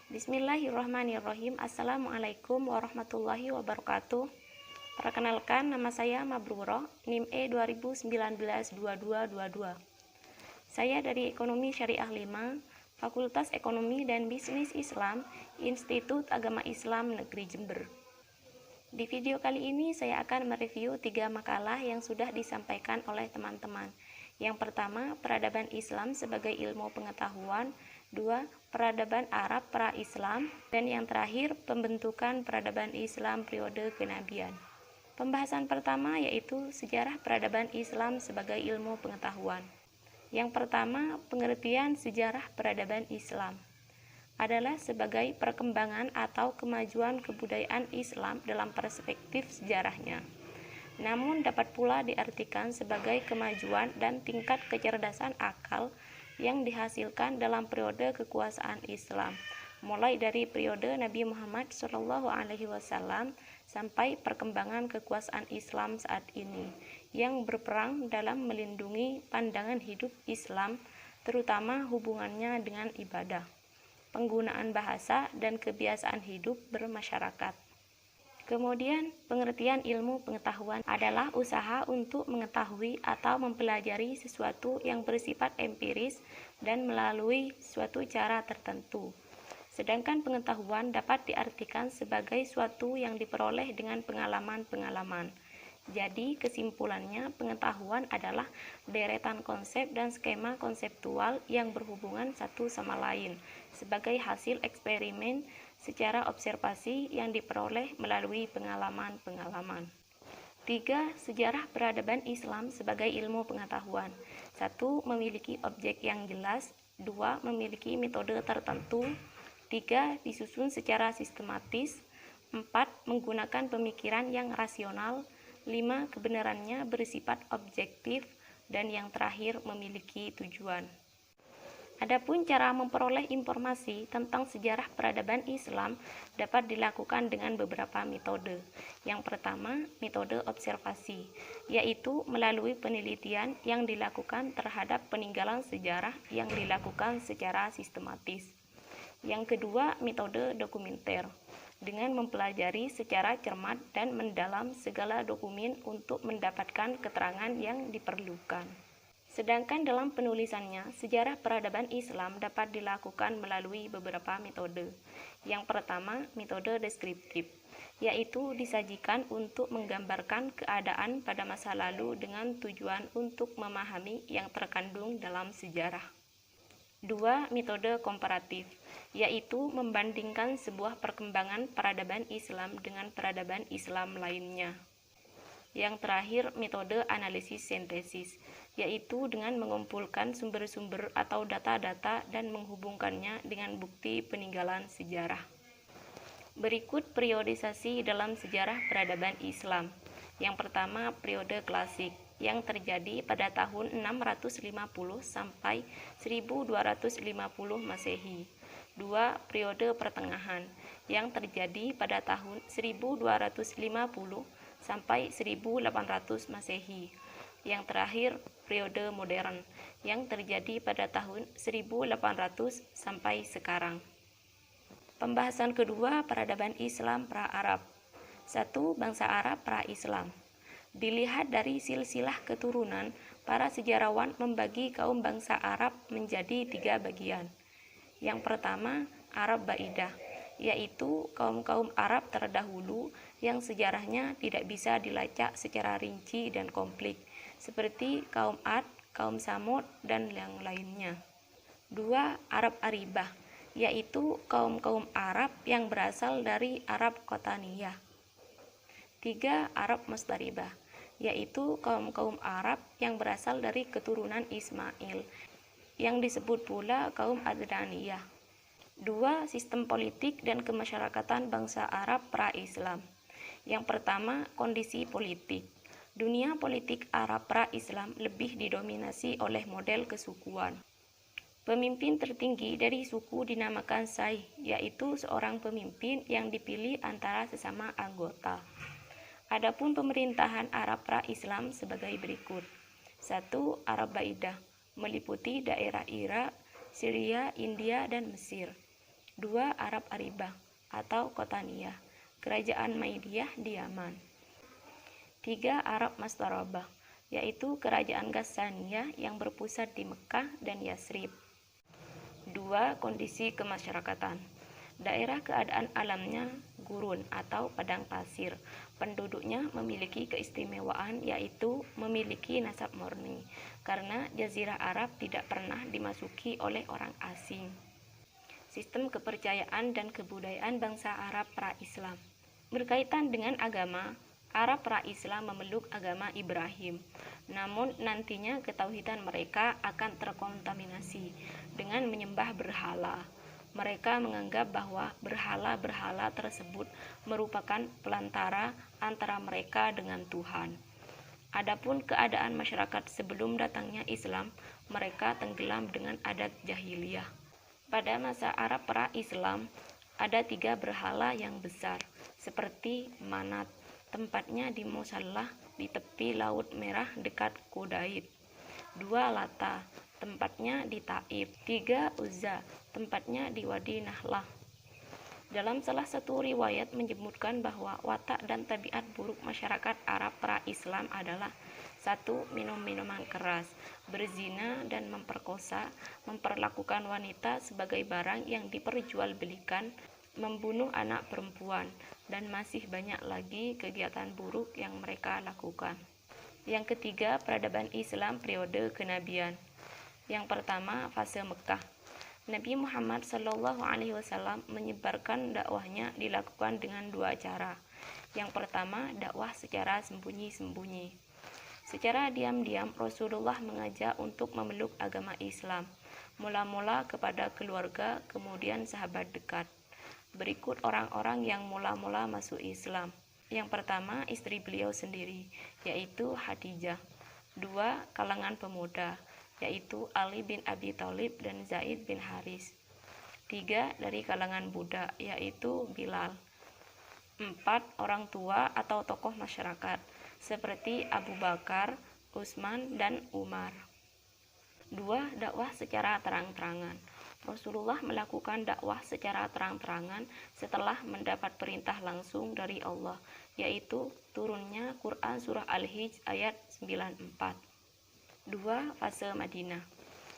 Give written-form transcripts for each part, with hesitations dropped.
Bismillahirrahmanirrahim. Assalamualaikum warahmatullahi wabarakatuh. Perkenalkan, nama saya Mabruroh, NIM E 2019-2222. Saya dari Ekonomi Syariah 5, Fakultas Ekonomi dan Bisnis Islam, Institut Agama Islam Negeri Jember. Di video kali ini saya akan mereview 3 makalah yang sudah disampaikan oleh teman-teman. Yang pertama, peradaban Islam sebagai ilmu pengetahuan. 2. Peradaban Arab pra-Islam. Dan yang terakhir, pembentukan peradaban Islam periode kenabian. Pembahasan pertama yaitu sejarah peradaban Islam sebagai ilmu pengetahuan. Yang pertama, pengertian sejarah peradaban Islam adalah sebagai perkembangan atau kemajuan kebudayaan Islam dalam perspektif sejarahnya. Namun dapat pula diartikan sebagai kemajuan dan tingkat kecerdasan akal yang dihasilkan dalam periode kekuasaan Islam, mulai dari periode Nabi Muhammad SAW sampai perkembangan kekuasaan Islam saat ini, yang berperang dalam melindungi pandangan hidup Islam, terutama hubungannya dengan ibadah, penggunaan bahasa, dan kebiasaan hidup bermasyarakat. Kemudian, pengertian ilmu pengetahuan adalah usaha untuk mengetahui atau mempelajari sesuatu yang bersifat empiris dan melalui suatu cara tertentu. Sedangkan pengetahuan dapat diartikan sebagai suatu yang diperoleh dengan pengalaman-pengalaman. Jadi, kesimpulannya, pengetahuan adalah deretan konsep dan skema konseptual yang berhubungan satu sama lain sebagai hasil eksperimen secara observasi yang diperoleh melalui pengalaman-pengalaman. 3. Sejarah peradaban Islam sebagai ilmu pengetahuan. 1. Memiliki objek yang jelas. 2. Memiliki metode tertentu. 3. Disusun secara sistematis. 4. Menggunakan pemikiran yang rasional. 5. Kebenarannya bersifat objektif. Dan yang terakhir, memiliki tujuan. Adapun cara memperoleh informasi tentang sejarah peradaban Islam dapat dilakukan dengan beberapa metode. Yang pertama, metode observasi, yaitu melalui penelitian yang dilakukan terhadap peninggalan sejarah yang dilakukan secara sistematis. Yang kedua, metode dokumenter, dengan mempelajari secara cermat dan mendalam segala dokumen untuk mendapatkan keterangan yang diperlukan. Sedangkan dalam penulisannya, sejarah peradaban Islam dapat dilakukan melalui beberapa metode. Yang pertama, metode deskriptif, yaitu disajikan untuk menggambarkan keadaan pada masa lalu dengan tujuan untuk memahami yang terkandung dalam sejarah. 2. Metode komparatif, yaitu membandingkan sebuah perkembangan peradaban Islam dengan peradaban Islam lainnya. Yang terakhir, metode analisis sintesis, yaitu dengan mengumpulkan sumber-sumber atau data-data dan menghubungkannya dengan bukti peninggalan sejarah. Berikut periodisasi dalam sejarah peradaban Islam. Yang pertama, periode klasik, yang terjadi pada tahun 650 sampai 1250 Masehi. 2. Periode pertengahan, yang terjadi pada tahun 1250 sampai 1800 Masehi. Yang terakhir, periode modern, yang terjadi pada tahun 1800 sampai sekarang. Pembahasan kedua, peradaban Islam pra-Arab. 1. Bangsa Arab pra-Islam. Dilihat dari silsilah keturunan, para sejarawan membagi kaum bangsa Arab menjadi 3 bagian. Yang pertama, Arab Baidah, yaitu kaum-kaum Arab terdahulu yang sejarahnya tidak bisa dilacak secara rinci dan komplit, seperti kaum Ad, kaum Samud, dan yang lainnya. 2. Arab Aribah, yaitu kaum-kaum Arab yang berasal dari Arab Qotaniyah. 3. Arab Mustaribah, yaitu kaum-kaum Arab yang berasal dari keturunan Ismail, yang disebut pula kaum Adnaniyah. 2. Sistem politik dan kemasyarakatan bangsa Arab pra-Islam. Yang pertama, kondisi politik. Dunia politik Arab pra-Islam lebih didominasi oleh model kesukuan. Pemimpin tertinggi dari suku dinamakan Syekh, yaitu seorang pemimpin yang dipilih antara sesama anggota. Adapun pemerintahan Arab pra-Islam sebagai berikut. 1. Arab Baidah, meliputi daerah Irak, Syria, India, dan Mesir. 2. Arab Aribah atau Qotaniyah, kerajaan Maidiyah di Yaman. 3. Arab Mastarabah, yaitu kerajaan Ghassaniyah yang berpusat di Mekah dan Yasrib. 2. Kondisi kemasyarakatan. Daerah keadaan alamnya gurun atau padang pasir. Penduduknya memiliki keistimewaan yaitu memiliki nasab murni, karena Jazirah Arab tidak pernah dimasuki oleh orang asing. Sistem kepercayaan dan kebudayaan bangsa Arab pra-Islam. Berkaitan dengan agama, Arab pra-Islam memeluk agama Ibrahim. Namun nantinya ketauhidan mereka akan terkontaminasi dengan menyembah berhala. Mereka menganggap bahwa berhala-berhala tersebut merupakan pelantara antara mereka dengan Tuhan. Adapun keadaan masyarakat sebelum datangnya Islam, mereka tenggelam dengan adat jahiliyah. Pada masa Arab pra-Islam, ada 3 berhala yang besar, seperti Manat, tempatnya di Musallah di tepi Laut Merah dekat Qudaid. 2. Lata, tempatnya di Taif. 3. Uzza, tempatnya di Wadi Nahlah. Dalam salah satu riwayat menyebutkan bahwa watak dan tabiat buruk masyarakat Arab pra-Islam adalah 1. Minum minuman keras, berzina dan memperkosa, memperlakukan wanita sebagai barang yang diperjualbelikan, membunuh anak perempuan, dan masih banyak lagi kegiatan buruk yang mereka lakukan. Yang ketiga, peradaban Islam periode kenabian. Yang pertama, fase Mekah. Nabi Muhammad SAW menyebarkan dakwahnya dilakukan dengan 2 cara. Yang pertama, dakwah secara sembunyi-sembunyi. Secara diam-diam Rasulullah mengajak untuk memeluk agama Islam, mula-mula kepada keluarga, kemudian sahabat dekat. Berikut orang-orang yang mula-mula masuk Islam. Yang pertama, istri beliau sendiri, yaitu Khadijah. 2. Kalangan pemuda, yaitu Ali bin Abi Thalib dan Zaid bin Haris. 3. Dari kalangan budak, yaitu Bilal. 4. Orang tua atau tokoh masyarakat, seperti Abu Bakar, Utsman, dan Umar. 2. Dakwah secara terang-terangan. Rasulullah melakukan dakwah secara terang-terangan setelah mendapat perintah langsung dari Allah, yaitu turunnya Quran Surah Al-Hijj ayat 94. 2. Fase Madinah.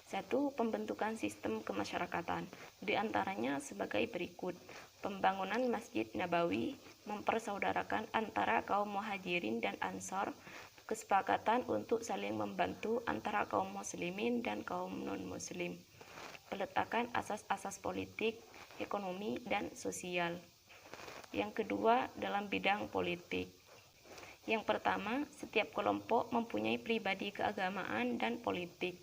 1. Pembentukan sistem kemasyarakatan, di antaranya sebagai berikut. Pembangunan Masjid Nabawi, mempersaudarakan antara kaum Muhajirin dan Ansar, kesepakatan untuk saling membantu antara kaum muslimin dan kaum non-muslim, peletakan asas-asas politik, ekonomi, dan sosial. Yang kedua, dalam bidang politik. Yang pertama, setiap kelompok mempunyai pribadi keagamaan dan politik.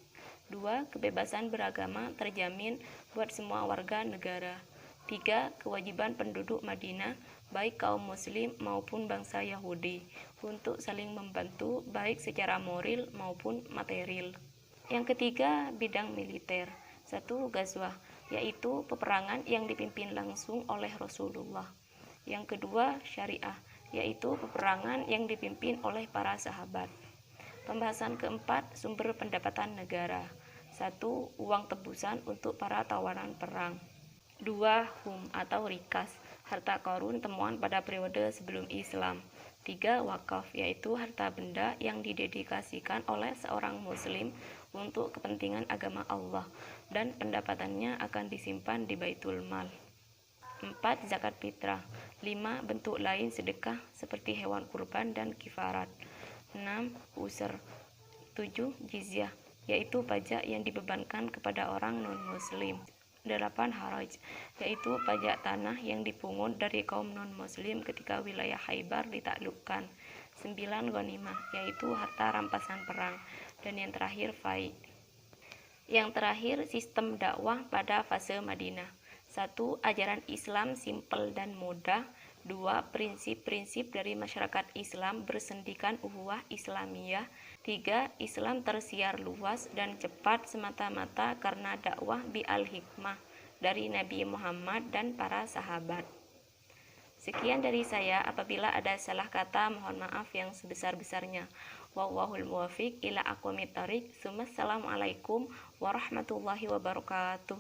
2. Kebebasan beragama terjamin buat semua warga negara. 3. Kewajiban penduduk Madinah, baik kaum muslim maupun bangsa Yahudi, untuk saling membantu baik secara moral maupun material. Yang ketiga, bidang militer. 1. Ghazwah, yaitu peperangan yang dipimpin langsung oleh Rasulullah. Yang kedua, syariah, yaitu peperangan yang dipimpin oleh para sahabat. Pembahasan keempat, sumber pendapatan negara. 1. Uang tebusan untuk para tawanan perang. 2. Atau rikas, harta karun temuan pada periode sebelum Islam. 3. Wakaf, yaitu harta benda yang didedikasikan oleh seorang muslim untuk kepentingan agama Allah dan pendapatannya akan disimpan di Baitul Mal. 4. Zakat fitrah. 5. Bentuk lain sedekah seperti hewan kurban dan kifarat. 6. Usr. 7. Jizyah, yaitu pajak yang dibebankan kepada orang non-muslim. 8. Haraj, yaitu pajak tanah yang dipungut dari kaum non-muslim ketika wilayah Khaybar ditaklukkan. 9. Ghanimah, yaitu harta rampasan perang. Dan yang terakhir, fai. Yang terakhir, sistem dakwah pada fase Madinah. 1. Ajaran Islam simpel dan mudah. 2. Prinsip-prinsip dari masyarakat Islam bersendikan ukhuwah Islamiyah. 3. Islam tersiar luas dan cepat semata-mata karena dakwah bi al-hikmah dari Nabi Muhammad dan para sahabat. Sekian dari saya, apabila ada salah kata mohon maaf yang sebesar-besarnya. Wallahul muwaffiq ila aqwamit thoriq. Assalamualaikum warahmatullahi wabarakatuh.